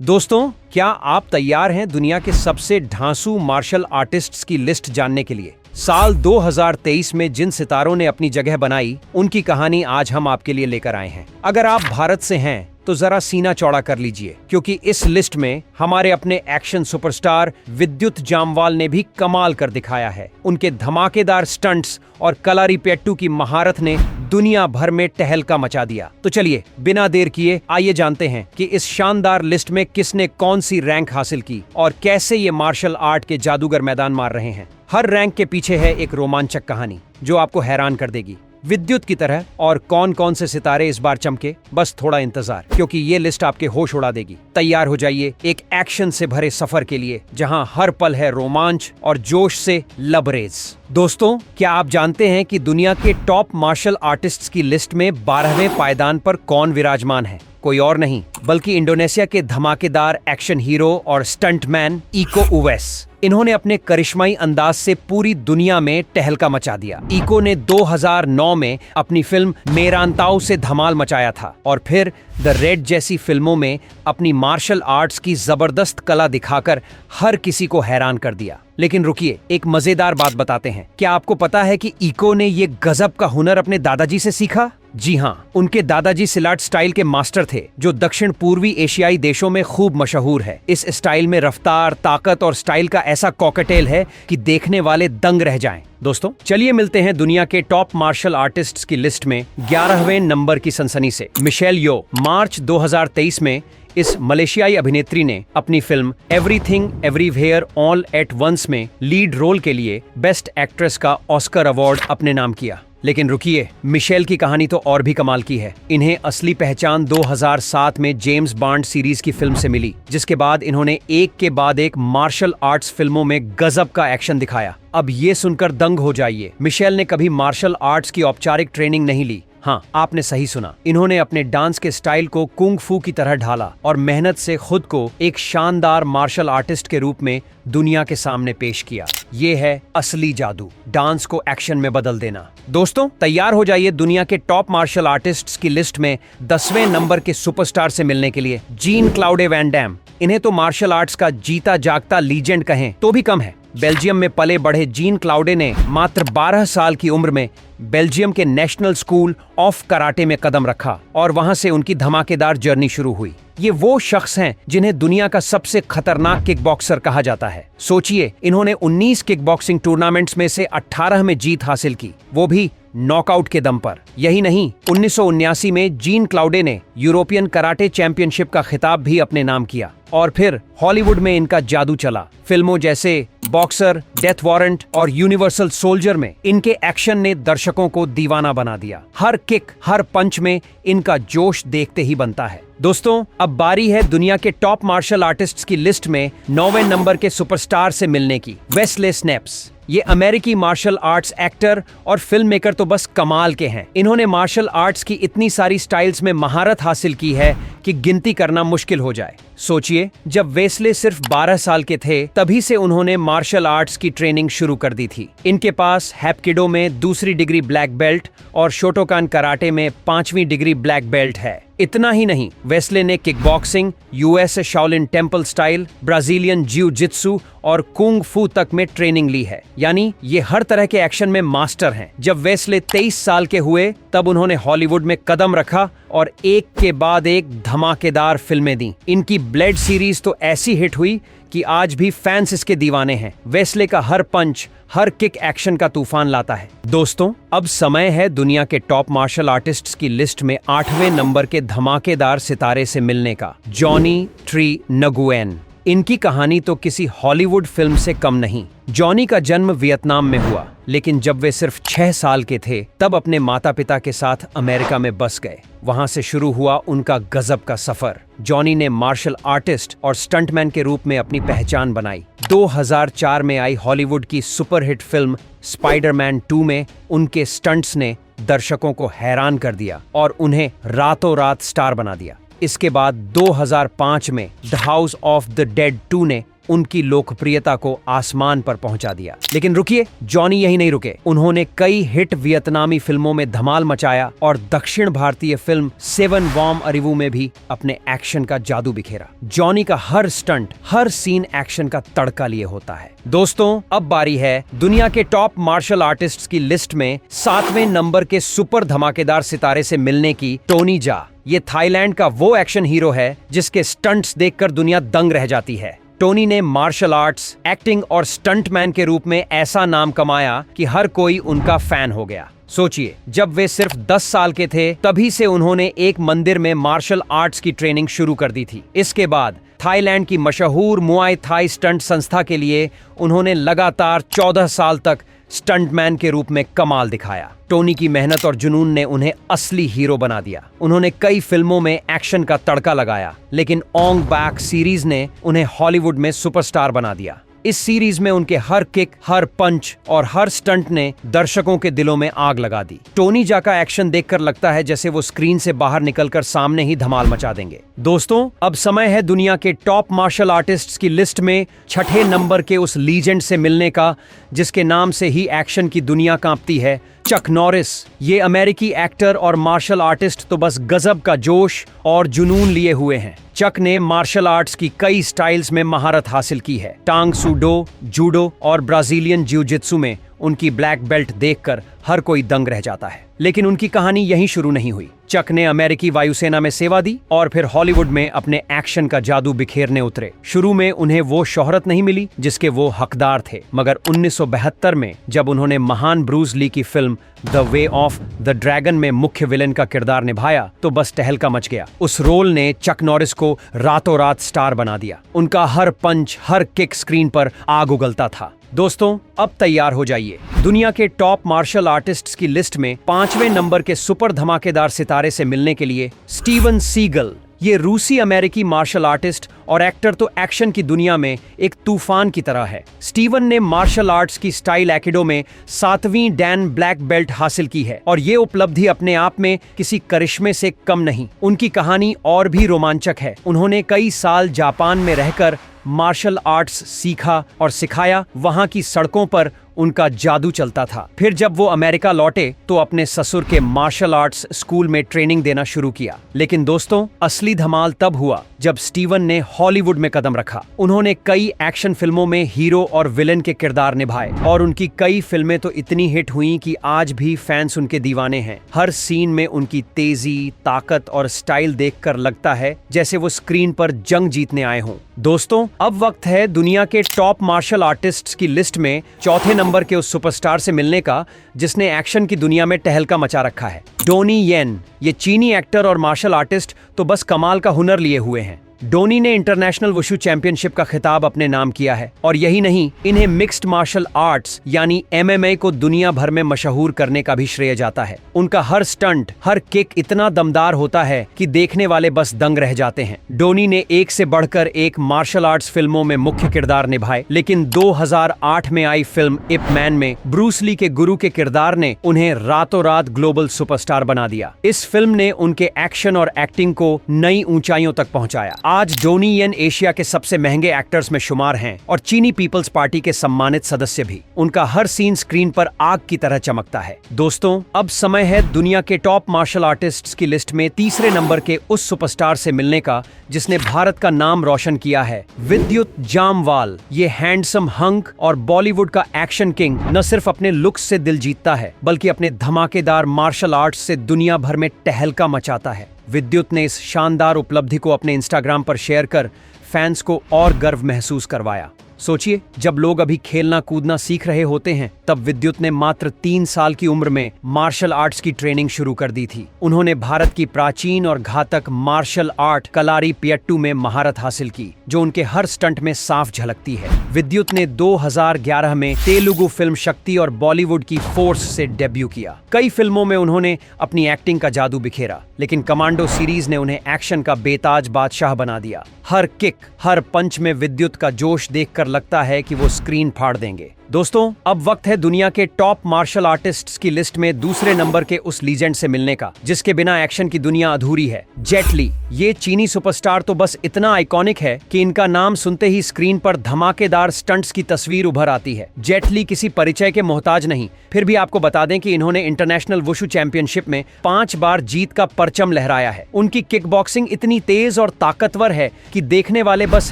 दोस्तों, क्या आप तैयार हैं दुनिया के सबसे धांसू मार्शल आर्टिस्ट्स की लिस्ट जानने के लिए? साल 2023 में जिन सितारों ने अपनी जगह बनाई, उनकी कहानी आज हम आपके लिए लेकर आए हैं। अगर आप भारत से हैं तो जरा सीना चौड़ा कर लीजिए, क्योंकि इस लिस्ट में हमारे अपने एक्शन सुपरस्टार विद्युत जामवाल ने भी कमाल कर दिखाया है। उनके धमाकेदार स्टंट्स और कलारीपेट्टू की महारत ने दुनिया भर में टहलका मचा दिया। तो चलिए बिना देर किए आइए जानते हैं कि इस शानदार लिस्ट में किसने कौन सी रैंक हासिल की और कैसे ये मार्शल आर्ट के जादूगर मैदान मार रहे हैं। हर रैंक के पीछे है एक रोमांचक कहानी जो आपको हैरान कर देगी, विद्युत की तरह। और कौन कौन से सितारे इस बार चमके, बस थोड़ा इंतजार, क्योंकि ये लिस्ट आपके होश उड़ा देगी। तैयार हो जाइए एक एक्शन से भरे सफर के लिए, जहां हर पल है रोमांच और जोश से लबरेज। दोस्तों, क्या आप जानते हैं कि दुनिया के टॉप मार्शल आर्टिस्ट्स की लिस्ट में 12वें पायदान पर कौन विराजमान है? कोई और नहीं बल्कि इंडोनेशिया के धमाकेदार एक्शन हीरो और स्टंटमैन इको उवेस। इन्होंने अपने करिश्माई अंदाज से पूरी दुनिया में टहलका मचा दिया। इको ने 2009 में अपनी फिल्म मेरांताओ से धमाल मचाया था और फिर द रेड जैसी फिल्मों में अपनी मार्शल आर्ट्स की जबरदस्त कला दिखाकर हर किसी को हैरान कर दिया। लेकिन रुकिए, एक मजेदार बात बताते हैं। क्या आपको पता है कि इको ने ये गजब का हुनर अपने दादाजी से सीखा? जी हाँ, उनके दादाजी सिलाट स्टाइल के मास्टर थे, जो दक्षिण पूर्वी एशियाई देशों में खूब मशहूर है। इस स्टाइल में रफ्तार, ताकत और स्टाइल का ऐसा कॉकटेल है कि देखने वाले दंग रह जाएं। दोस्तों, चलिए मिलते हैं दुनिया के टॉप मार्शल आर्टिस्ट्स की लिस्ट में 11वें नंबर की सनसनी से। मिशेल यो। मार्च 2023 में इस मलेशियाई अभिनेत्री ने अपनी film Everything Everywhere All at Once में लीड रोल के लिए बेस्ट एक्ट्रेस का ऑस्कर अवार्ड अपने नाम किया। लेकिन रुकिए, मिशेल की कहानी तो और भी कमाल की है। इन्हें असली पहचान 2007 में जेम्स बॉन्ड सीरीज की फिल्म से मिली, जिसके बाद इन्होंने एक के बाद एक मार्शल आर्ट्स फिल्मों में गजब का एक्शन दिखाया। अब ये सुनकर दंग हो जाइए, मिशेल ने कभी मार्शल आर्ट्स की औपचारिक ट्रेनिंग नहीं ली। हाँ, आपने सही सुना। इन्होंने अपने डांस के स्टाइल को कुंग फू की तरह ढाला और मेहनत से खुद को एक शानदार मार्शल आर्टिस्ट के रूप में दुनिया के सामने पेश किया। ये है असली जादू, डांस को एक्शन में बदल देना। दोस्तों, तैयार हो जाइए दुनिया के टॉप मार्शल आर्टिस्ट्स की लिस्ट में 10वें नंबर के सुपरस्टार से मिलने के लिए। Jean Claude Van Damme. इन्हें तो मार्शल आर्ट्स का जीता जागता लीजेंड कहें तो भी कम है। बेल्जियम में पले बढ़े जीन क्लाउडे ने मात्र 12 साल की उम्र में बेल्जियम के नेशनल स्कूल ऑफ कराटे में कदम रखा और वहां से उनकी धमाकेदार जर्नी शुरू हुई। ये वो शख्स हैं जिन्हें दुनिया का सबसे खतरनाक किक बॉक्सर कहा जाता है। सोचिए, इन्होंने 19 किक बॉक्सिंग टूर्नामेंट्स में से 18 में जीत हासिल की, वो भी नॉकआउट के दम पर। यही नहीं, 1979 में जीन क्लाउडे ने यूरोपियन कराटे चैंपियनशिप का खिताब भी अपने नाम किया। और फिर हॉलीवुड में इनका जादू चला। फिल्मों जैसे बॉक्सर, डेथ वारंट और यूनिवर्सल सोल्जर में इनके एक्शन ने दर्शकों को दीवाना बना दिया। हर किक, हर पंच में इनका जोश देखते ही बनता है। दोस्तों, अब बारी है दुनिया के टॉप मार्शल आर्टिस्ट्स की लिस्ट में 9वें नंबर के सुपरस्टार से मिलने की। Wesley snaps. ये अमेरिकी मार्शल आर्ट्स एक्टर और फिल्म मेकर तो बस कमाल के हैं। इन्होंने मार्शल आर्ट्स की इतनी सारी स्टाइल्स में महारत हासिल की है कि गिनती करना मुश्किल हो जाए। सोचिए, जब वेस्ले सिर्फ 12 साल के थे तभी से उन्होंने मार्शल आर्ट्स की ट्रेनिंग शुरू कर दी थी। इनके पास हैप्किडो में 2री डिग्री ब्लैक बेल्ट और शोटोकान कराटे में 5वीं डिग्री ब्लैक बेल्ट है। इतना ही नहीं, वेस्ले ने kick boxing, US Shaolin temple style, Brazilian जिउ जित्सु और कुंग फू तक में ट्रेनिंग ली है। यानी ये हर तरह के एक्शन में मास्टर हैं। जब वेस्ले 23 साल के हुए तब उन्होंने हॉलीवुड में कदम रखा और एक के बाद एक धमाकेदार फिल्में दी। इनकी ब्लेड सीरीज तो ऐसी हिट हुई कि आज भी फैंस इसके दीवाने हैं। वेस्ले का हर पंच, हर किक एक्शन का तूफान लाता है। दोस्तों, अब समय है दुनिया के टॉप मार्शल आर्टिस्ट्स की लिस्ट में 8वें नंबर के धमाकेदार सितारे से मिलने का। Johnny Tri Nguyen. इनकी कहानी तो किसी हॉलीवुड फिल्म से कम नहीं। जॉनी का जन्म वियतनाम में हुआ, लेकिन जब वे सिर्फ 6 साल के थे तब अपने माता पिता के साथ अमेरिका में बस गए। वहां से शुरू हुआ उनका गजब का सफर। जॉनी ने मार्शल आर्टिस्ट और स्टंटमैन के रूप में अपनी पहचान बनाई। 2004 में आई हॉलीवुड की सुपरहिट फिल्म स्पाइडरमैन 2 में उनके स्टंट्स ने दर्शकों को हैरान कर दिया और उन्हें रातों रात स्टार बना दिया। इसके बाद 2005 में the house of the dead 2 ने उनकी लोकप्रियता को आसमान पर पहुंचा दिया। लेकिन रुकिए, जॉनी यही नहीं रुके। उन्होंने कई हिट वियतनामी फिल्मों में धमाल मचाया और दक्षिण भारतीय फिल्म सेवन वार्म अरिवू में भी अपने एक्शन का जादू बिखेरा। जॉनी का हर स्टंट, हर सीन एक्शन का तड़का लिए होता है। दोस्तों, अब बारी है दुनिया के टॉप मार्शल आर्टिस्ट्स की लिस्ट में 7वें नंबर के सुपर धमाकेदार सितारे से मिलने की। टोनी जा, ये थाईलैंड का वो एक्शन हीरो है जिसके स्टंट्स देखकर दुनिया दंग रह जाती है। टोनी ने मार्शल आर्ट्स, एक्टिंग और स्टंटमैन के रूप में ऐसा नाम कमाया कि हर कोई उनका फैन हो गया। सोचिए, जब वे सिर्फ 10 साल के थे तभी से उन्होंने एक मंदिर में मार्शल आर्ट्स की ट्रेनिंग शुरू कर दी थी। इसके बाद थाईलैंड की मशहूर मुआय थाई स्टंट संस्था के लिए उन्होंने लगातार 14 साल तक स्टंटमैन के रूप में कमाल दिखाया। टोनी की मेहनत और जुनून ने उन्हें असली हीरो बना दिया। उन्होंने कई फिल्मों में एक्शन का तड़का लगाया, लेकिन ओंग बैक सीरीज ने उन्हें हॉलीवुड में सुपरस्टार बना दिया। इस सीरीज में उनके हर किक, हर पंच और हर स्टंट ने दर्शकों के दिलों में आग लगा दी। टोनी जा का एक्शन देखकर लगता है जैसे वो स्क्रीन से बाहर निकलकर सामने ही धमाल मचा देंगे। दोस्तों, अब समय है दुनिया के टॉप मार्शल आर्टिस्ट्स की लिस्ट में 6ठे नंबर के उस लीजेंड से मिलने का जिसके नाम से ही एक्शन की दुनिया कांपती है, चक नॉरिस। ये अमेरिकी एक्टर और मार्शल आर्टिस्ट तो बस गजब का जोश और जुनून लिए हुए हैं। चक ने मार्शल आर्ट्स की कई स्टाइल्स में महारत हासिल की है। टांग सूडो, जूडो और ब्राजीलियन जिउ-जित्सु में उनकी ब्लैक बेल्ट देखकर हर कोई दंग रह जाता है। लेकिन उनकी कहानी यहीं शुरू नहीं हुई। चक ने अमेरिकी वायुसेना में सेवा दी और फिर हॉलीवुड में अपने एक्शन का जादू बिखेरने उतरे। शुरू में उन्हें वो शोहरत नहीं मिली जिसके वो हकदार थे, मगर 1972 में जब उन्होंने महान ब्रूस ली की film the way of the dragon में मुख्य विलेन का किरदार निभाया तो बस तहलका मच गया। उस रोल ने चक नॉरिस को रातों रात स्टार बना दिया। उनका हर पंच, हर किक स्क्रीन पर आग उगलता था। दोस्तों, अब तैयार हो जाइए। दुनिया के टॉप मार्शल आर्टिस्ट्स की लिस्ट में 5वें नंबर के सुपर धमाकेदार सितारे से मिलने के लिए स्टीवन सीगल। ये रूसी अमेरिकी मार्शल आर्टिस्ट और एक्टर तो एक्शन की दुनिया में एक तूफान की तरह है। स्टीवन ने मार्शल आर्ट्स की स्टाइल एकिडो में 7वीं डैन ब्लैक बेल्ट हासिल की है और ये उपलब्धि अपने आप में किसी करिश्मे से कम नहीं। उनकी कहानी और भी रोमांचक है। उन्होंने कई साल जापान में रहकर मार्शल आर्ट्स सीखा और सिखाया। वहां की सड़कों पर उनका जादू चलता था। फिर जब वो अमेरिका लौटे तो अपने ससुर के मार्शल आर्ट्स स्कूल में ट्रेनिंग देना शुरू किया। लेकिन दोस्तों, असली धमाल तब हुआ जब स्टीवन ने हॉलीवुड में कदम रखा। उन्होंने कई एक्शन फिल्मों में हीरो और विलेन के किरदार निभाए और उनकी कई फिल्में तो इतनी हिट हुई कि आज भी फैंस उनके दीवाने हैं। हर सीन में उनकी तेजी, ताकत और स्टाइल देखकर लगता है जैसे वो स्क्रीन पर जंग जीतने आए हों। दोस्तों, अब वक्त है दुनिया के टॉप मार्शल आर्टिस्ट्स की लिस्ट में 4थे नंबर के उस सुपरस्टार से मिलने का जिसने एक्शन की दुनिया में तहलका मचा रखा है। डोनी येन। ये चीनी एक्टर और मार्शल आर्टिस्ट तो बस कमाल का हुनर लिए हुए हैं। डोनी ने इंटरनेशनल वुशु चैंपियनशिप का खिताब अपने नाम किया है और यही नहीं, इन्हें मिक्स्ड मार्शल आर्ट्स यानी MMA को दुनिया भर में मशहूर करने का भी श्रेय जाता है। उनका हर स्टंट, हर किक इतना दमदार होता है कि देखने वाले बस दंग रह जाते हैं। डोनी ने एक से बढ़कर एक मार्शल आर्ट्स फिल्मों में मुख्य किरदार निभाए, लेकिन 2008 में आई फिल्म इप मैन में ब्रूस ली के गुरु के किरदार ने उन्हें रातों रात ग्लोबल सुपरस्टार बना दिया। इस फिल्म ने उनके एक्शन और एक्टिंग को नई ऊंचाइयों तक पहुंचाया। आज डोनी येन एशिया के सबसे महंगे एक्टर्स में शुमार हैं और चीनी पीपल्स पार्टी के सम्मानित सदस्य भी। उनका हर सीन स्क्रीन पर आग की तरह चमकता है। दोस्तों, अब समय है दुनिया के टॉप मार्शल आर्टिस्ट्स की लिस्ट में 3रे नंबर के उस सुपरस्टार से मिलने का जिसने भारत का नाम रोशन किया है, विद्युत जामवाल। ये हैंडसम हंक और बॉलीवुड का एक्शन किंग न सिर्फ अपने लुक्स से दिल जीतता है बल्कि अपने धमाकेदार मार्शल आर्ट्स से दुनिया भर में तहलका मचाता है। विद्युत ने इस शानदार उपलब्धि को अपने इंस्टाग्राम पर शेयर कर फैंस को और गर्व महसूस करवाया। सोचिए, जब लोग अभी खेलना कूदना सीख रहे होते हैं तब विद्युत ने मात्र 3 साल की उम्र में मार्शल आर्ट्स की ट्रेनिंग शुरू कर दी थी। उन्होंने भारत की प्राचीन और घातक मार्शल आर्ट कलारी पियट्टू में महारत हासिल की, जो उनके हर स्टंट में साफ झलकती है। विद्युत ने 2011 में तेलुगु फिल्म शक्ति और बॉलीवुड की फोर्स से डेब्यू किया। कई फिल्मों में उन्होंने अपनी एक्टिंग का जादू बिखेरा, लेकिन कमांडो सीरीज ने उन्हें एक्शन का बेताज बादशाह बना दिया। हर किक, हर पंच में विद्युत का जोश देखकर लगता है कि वो स्क्रीन फाड़ देंगे। दोस्तों, अब वक्त है दुनिया के टॉप मार्शल आर्टिस्ट्स की लिस्ट में दूसरे नंबर के उस लीजेंड से मिलने का जिसके बिना एक्शन की दुनिया अधूरी है। जेट ली। ये चीनी सुपरस्टार तो बस इतना आइकॉनिक है कि इनका नाम सुनते ही स्क्रीन पर धमाकेदार स्टंट्स की तस्वीर उभर आती है। जेट ली किसी परिचय के मोहताज नहीं। फिर भी आपको बता दें कि इन्होंने इंटरनेशनल वुशु चैंपियनशिप में 5 बार जीत का परचम लहराया है। उनकी किक बॉक्सिंग इतनी तेज और ताकतवर है कि देखने वाले बस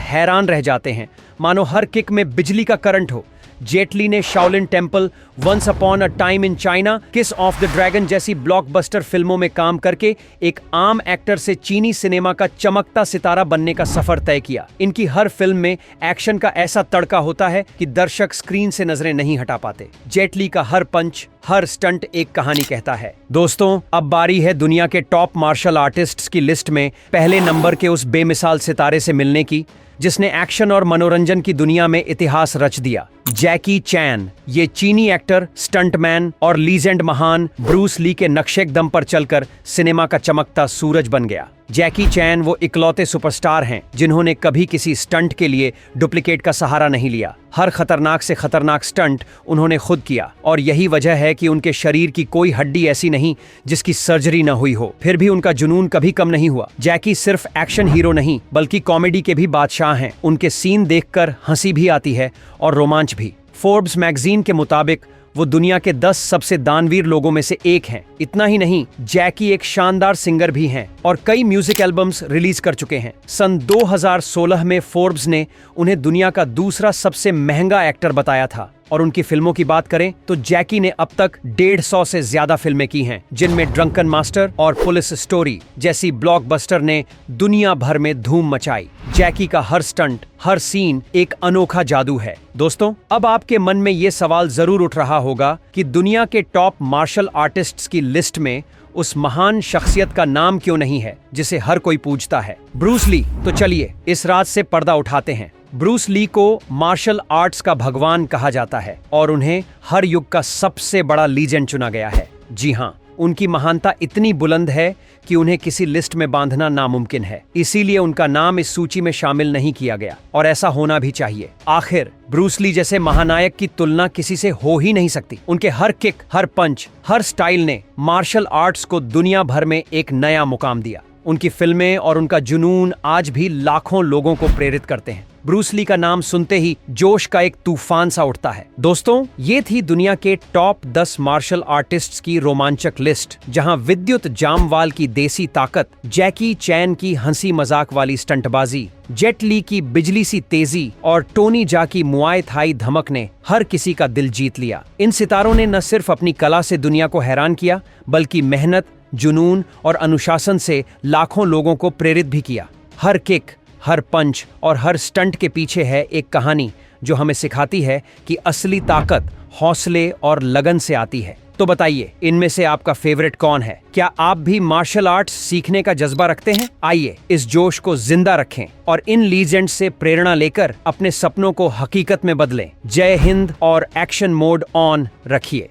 हैरान रह जाते हैं, मानो हर किक में बिजली का करंट हो। जेट ली ने Shaolin Temple, Once Upon a Time in China, Kiss of the Dragon जैसी ब्लॉकबस्टर फिल्मों में काम करके एक आम एक्टर से चीनी सिनेमा का चमकता सितारा बनने का सफर तय किया। इनकी हर फिल्म में एक्शन का ऐसा तड़का होता है कि दर्शक स्क्रीन से नजरें नहीं हटा पाते। जेट ली का हर पंच, हर स्टंट एक कहानी कहता है। दोस्तों, अब बारी है दुनिया के टॉप मार्शल आर्टिस्ट्स की लिस्ट में पहले नंबर के उस बेमिसाल सितारे से मिलने की जिसने एक्शन और मनोरंजन की दुनिया में इतिहास रच दिया। जैकी चैन। ये चीनी एक्टर, स्टंटमैन और लीजेंड महान ब्रूस ली के नक्शेकदम पर चलकर सिनेमा का चमकता सूरज बन गया। जैकी चैन वो इकलौते सुपरस्टार हैं जिन्होंने कभी किसी स्टंट के लिए डुप्लीकेट का सहारा नहीं लिया। हर खतरनाक से खतरनाक स्टंट उन्होंने खुद किया और यही वजह है कि उनके शरीर की कोई हड्डी ऐसी नहीं जिसकी सर्जरी न हुई हो। फिर भी उनका जुनून कभी कम नहीं हुआ। जैकी सिर्फ एक्शन हीरो नहीं बल्कि कॉमेडी के भी बादशाह हैं। उनके सीन देखकर हंसी भी आती है और रोमांच भी। फोर्ब्स मैगजीन के मुताबिक वो दुनिया के 10 सबसे दानवीर लोगों में से एक हैं। इतना ही नहीं, जैकी एक शानदार सिंगर भी हैं और कई म्यूजिक एल्बम्स रिलीज कर चुके हैं। सन 2016 में फोर्ब्स ने उन्हें दुनिया का दूसरा सबसे महंगा एक्टर बताया था। और उनकी फिल्मों की बात करें तो जैकी ने अब तक 150 से ज्यादा फिल्में की हैं, जिनमें ड्रंकन मास्टर और पुलिस स्टोरी जैसी ब्लॉकबस्टर ने दुनिया भर में धूम मचाई। जैकी का हर स्टंट, हर सीन एक अनोखा जादू है। दोस्तों, अब आपके मन में ये सवाल जरूर उठ रहा होगा कि दुनिया के टॉप मार्शल आर्टिस्ट्स की लिस्ट में उस महान शख्सियत का नाम क्यों नहीं है जिसे हर कोई पूछता है, ब्रूस ली। तो चलिए इस राज से पर्दा उठाते हैं। ब्रूस ली को मार्शल आर्ट्स का भगवान कहा जाता है और उन्हें हर युग का सबसे बड़ा लीजेंड चुना गया है। जी हाँ, उनकी महानता इतनी बुलंद है कि उन्हें किसी लिस्ट में बांधना नामुमकिन है। इसीलिए उनका नाम इस सूची में शामिल नहीं किया गया और ऐसा होना भी चाहिए। आखिर ब्रूस ली जैसे महानायक की तुलना किसी से हो ही नहीं सकती। उनके हर किक, हर पंच, हर स्टाइल ने मार्शल आर्ट्स को दुनिया भर में एक नया मुकाम दिया। उनकी फिल्में और उनका जुनून आज भी लाखों लोगों को प्रेरित करते हैं। ब्रूस ली का नाम सुनते ही जोश का एक तूफान सा उठता है। दोस्तों, ये थी दुनिया के टॉप 10 मार्शल आर्टिस्ट्स की रोमांचक लिस्ट, जहां विद्युत जामवाल की देसी ताकत, जैकी चैन की हंसी मजाक वाली स्टंटबाजी, जेट ली की बिजली सी तेजी और टोनी जा की मुआय थाई धमक ने हर किसी का दिल जीत लिया। इन सितारों ने न सिर्फ अपनी कला से दुनिया को हैरान किया बल्कि मेहनत, जुनून और अनुशासन से लाखों लोगों को प्रेरित भी किया। हर किक, हर पंच और हर स्टंट के पीछे है एक कहानी जो हमें सिखाती है कि असली ताकत हौसले और लगन से आती है। तो बताइए, इनमें से आपका फेवरेट कौन है? क्या आप भी मार्शल आर्ट्स सीखने का जज्बा रखते हैं? आइए इस जोश को जिंदा रखें और इन लीजेंड्स से प्रेरणा लेकर अपने सपनों को हकीकत में बदलें। जय हिंद और एक्शन मोड ऑन रखिए।